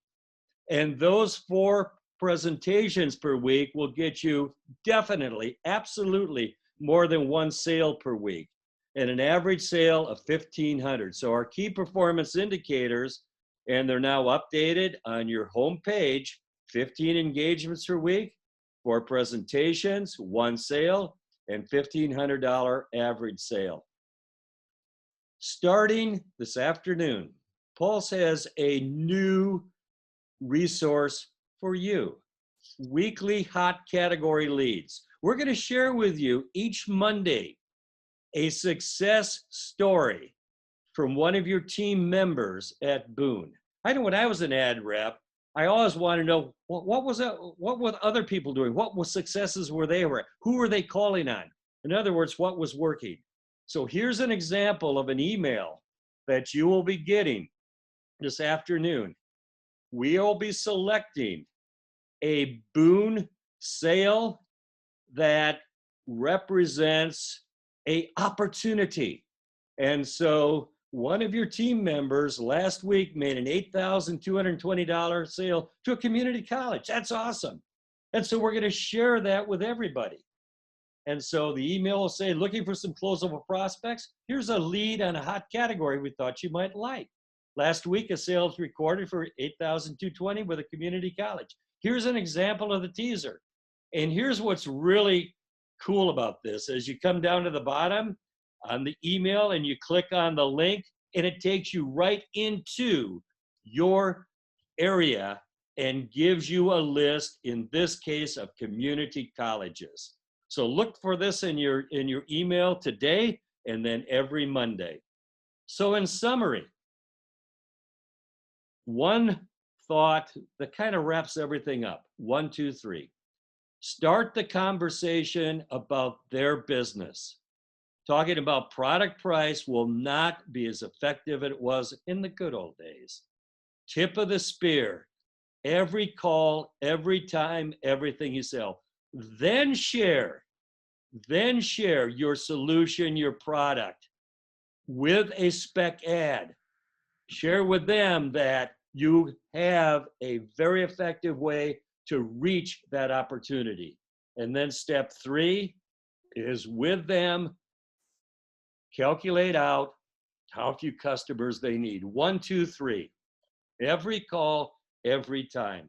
And those 4 presentations per week will get you definitely, absolutely more than 1 sale per week, and an average sale of $1,500. So our key performance indicators, and they're now updated on your home page, 15 engagements per week, 4 presentations, 1 sale, and $1,500 average sale. Starting this afternoon, Pulse has a new resource for you. Weekly hot category leads. We're going to share with you each Monday a success story from one of your team members at Boone. I know when I was an ad rep, I always wanted to know what were other people doing? What successes were they? Who were they calling on? In other words, what was working? So here's an example of an email that you will be getting this afternoon. We will be selecting a Boone sale that represents an opportunity. And so one of your team members last week made an $8,220 sale to a community college. That's awesome. And so we're going to share that with everybody. And so the email will say, looking for some closable prospects. Here's a lead on a hot category we thought you might like. Last week, a sale was recorded for $8,220 with a community college. Here's an example of the teaser. And here's what's really cool about this. As you come down to the bottom on the email and you click on the link, and it takes you right into your area and gives you a list, in this case, of community colleges. So look for this in your email today and then every Monday. So in summary, one thought that kind of wraps everything up. 1, 2, 3. Start the conversation about their business. Talking about product price will not be as effective as it was in the good old days. Tip of the spear, every call, every time, everything you sell. Then share your solution, your product with a spec ad. Share with them that you have a very effective way to reach that opportunity. And then step 3 is with them, calculate out how few customers they need. 1, 2, 3. Every call, every time.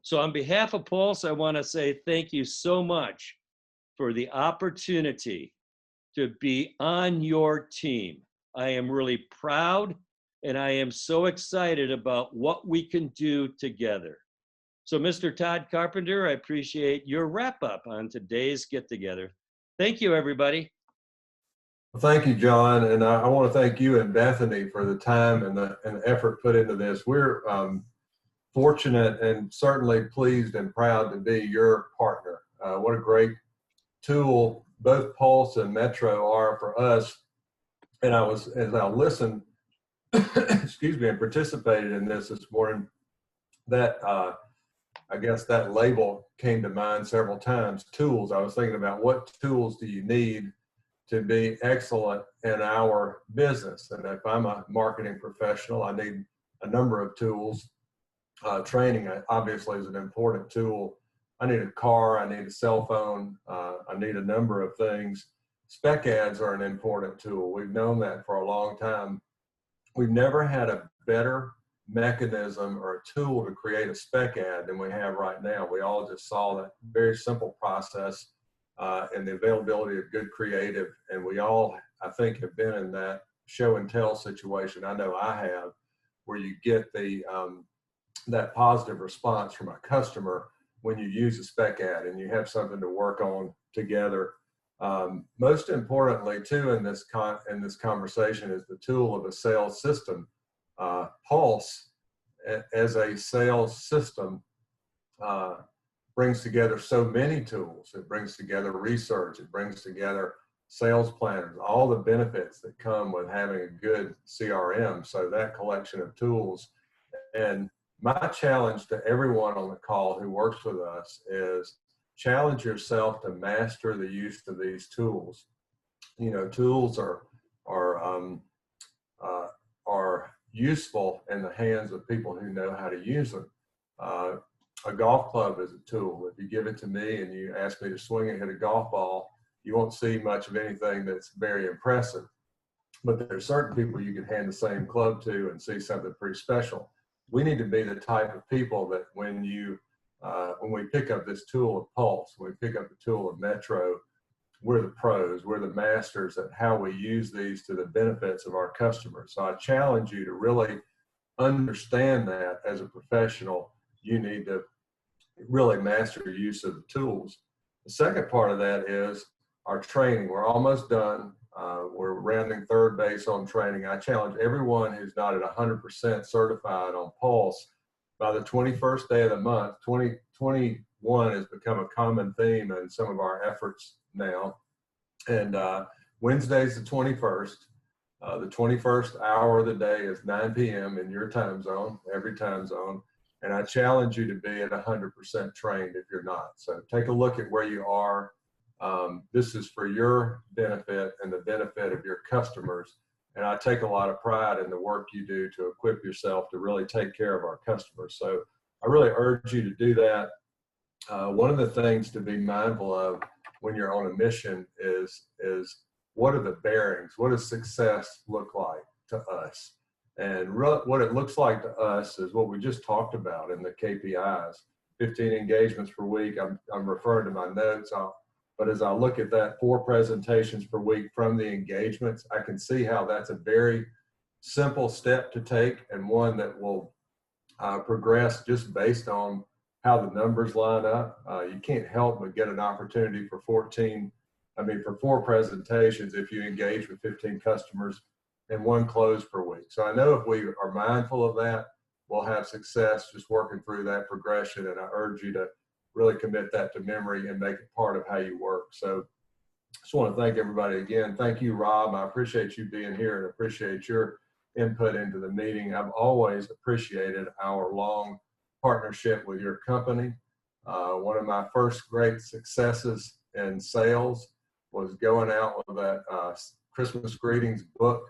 So on behalf of Pulse, I want to say thank you so much for the opportunity to be on your team. I am really proud and I am so excited about what we can do together. So Mr. Todd Carpenter, I appreciate your wrap up on today's get together. Thank you, everybody. Well, thank you, John, and I want to thank you and Bethany for the time and the effort put into this. We're fortunate and certainly pleased and proud to be your partner. What a great tool both Pulse and Metro are for us. And as I listened, excuse me, and participated in this morning, that I guess that label came to mind several times. Tools. I was thinking about what tools do you need to be excellent in our business. And if I'm a marketing professional, I need a number of tools. Training obviously is an important tool. I need a car, I need a cell phone, I need a number of things. Spec ads are an important tool. We've known that for a long time. We've never had a better mechanism or a tool to create a spec ad than we have right now. We all just saw that very simple process and the availability of good creative. And we all, I think, have been in that show and tell situation. I know I have, where you get the that positive response from a customer when you use a spec ad and you have something to work on together. Most importantly, too, in this conversation is the tool of a sales system. Pulse, as a sales system, brings together so many tools. It brings together research. It brings together sales planners, all the benefits that come with having a good CRM. So that collection of tools. And my challenge to everyone on the call who works with us is challenge yourself to master the use of these tools. You know, tools are useful in the hands of people who know how to use them. A golf club is a tool. If you give it to me and you ask me to swing and hit a golf ball, you won't see much of anything that's very impressive. But there's certain people you can hand the same club to and see something pretty special. We need to be the type of people that when we pick up this tool of Pulse, when we pick up the tool of Metro, we're the pros, we're the masters at how we use these to the benefits of our customers. So I challenge you to really understand that as a professional. You need to really master your use of the tools. The second part of that is our training. We're almost done. We're rounding third base on training. I challenge everyone who's not at 100% certified on Pulse. By the 21st day of the month, 2021 has become a common theme in some of our efforts now. And Wednesday's the 21st. The 21st hour of the day is 9 p.m. in your time zone, every time zone. And I challenge you to be at 100% trained if you're not. So take a look at where you are. This is for your benefit and the benefit of your customers. And I take a lot of pride in the work you do to equip yourself to really take care of our customers. So I really urge you to do that. One of the things to be mindful of when you're on a mission is what are the bearings? What does success look like to us? And what it looks like to us is what we just talked about in the KPIs, 15 engagements per week. I'm referring to my notes, but as I look at that, 4 presentations per week from the engagements, I can see how that's a very simple step to take and one that will progress just based on how the numbers line up. You can't help but get an opportunity for 4 presentations if you engage with 15 customers and 1 close per week. So I know if we are mindful of that, we'll have success just working through that progression. And I urge you to really commit that to memory and make it part of how you work. So just want to thank everybody again. Thank you, Rob. I appreciate you being here and appreciate your input into the meeting. I've always appreciated our long partnership with your company. One of my first great successes in sales was going out with that Christmas greetings book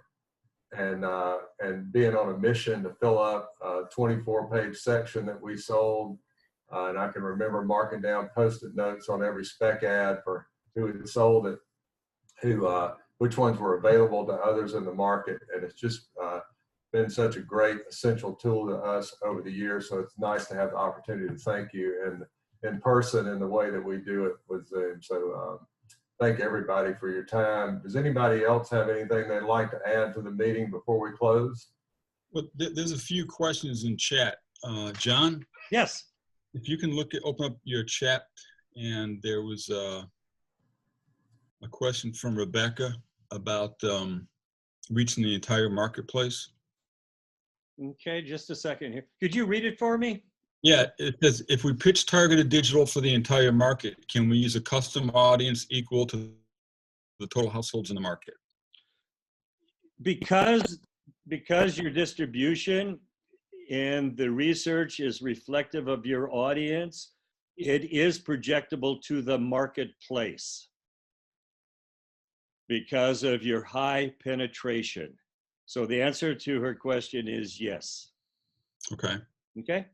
and being on a mission to fill up a 24-page section that we sold. And I can remember marking down Post-it notes on every spec ad for who had sold it, which ones were available to others in the market. And it's just been such a great essential tool to us over the years. So it's nice to have the opportunity to thank you in person in the way that we do it with Zoom. So thank everybody for your time. Does anybody else have anything they'd like to add to the meeting before we close? Well, there's a few questions in chat. John? Yes. If you can open up your chat, and there was a question from Rebecca about reaching the entire marketplace. Okay, just a second here. Could you read it for me? Yeah, it says, if we pitch targeted digital for the entire market, can we use a custom audience equal to the total households in the market? Because your distribution and the research is reflective of your audience, it is projectable to the marketplace because of your high penetration. So the answer to her question is yes. Okay. Okay.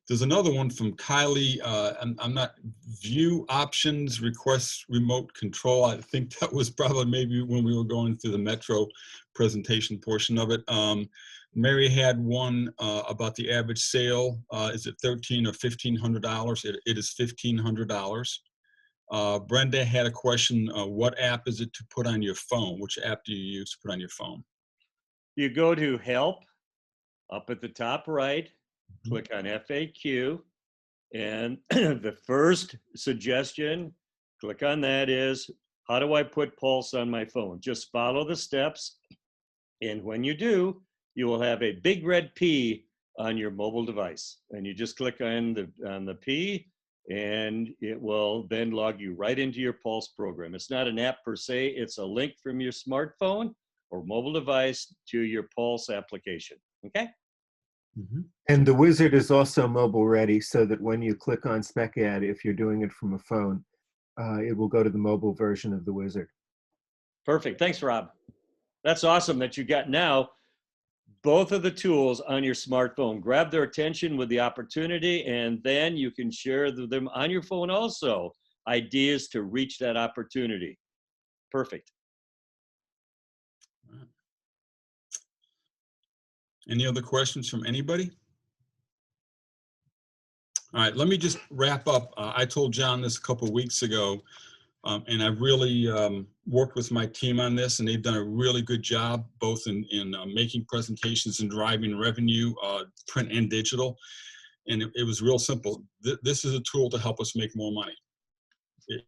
There's another one from Kylie. I'm not view options, request remote control. I think that was probably maybe when we were going through the Metro presentation portion of it. Mary had one about the average sale. Is it $1,300 or $1,500? It is $1,500. Brenda had a question. What app is it to put on your phone? Which app do you use to put on your phone? You go to help up at the top right, click on FAQ, and the first suggestion, click on that, is how do I put Pulse on my phone? Just follow the steps, and when you do, you will have a big red P on your mobile device, and you just click on the P, and it will then log you right into your Pulse program. It's not an app per se, it's a link from your smartphone or mobile device to your Pulse application. Okay? Mm-hmm. And the wizard is also mobile ready, so that when you click on spec ad, if you're doing it from a phone, it will go to the mobile version of the wizard. Perfect. Thanks, Rob. That's awesome that you got now both of the tools on your smartphone. Grab their attention with the opportunity, and then you can share them on your phone also, ideas to reach that opportunity. Perfect. Any other questions from anybody? All right, let me just wrap up. I told John this a couple of weeks ago, and I've really worked with my team on this, and they've done a really good job, both in making presentations and driving revenue, print and digital. And it was real simple. This is a tool to help us make more money.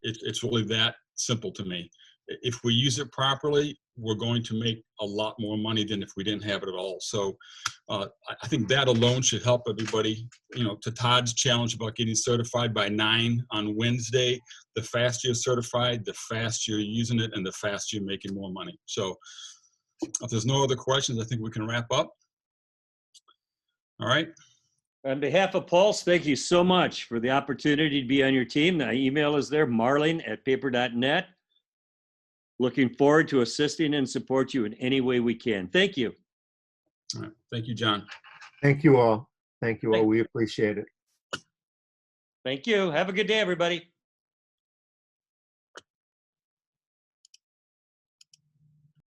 It's really that simple to me. If we use it properly, we're going to make a lot more money than if we didn't have it at all. So I think that alone should help everybody. You know, to Todd's challenge about getting certified by 9 on Wednesday, the faster you're certified, the faster you're using it, and the faster you're making more money. So if there's no other questions, I think we can wrap up. All right. On behalf of Pulse, thank you so much for the opportunity to be on your team. The email is there, marlene@paper.net. Looking forward to assisting and support you in any way we can. Thank you. All right. Thank you, John. Thank you all. Thank you all. We appreciate it. Thank you. Have a good day, everybody.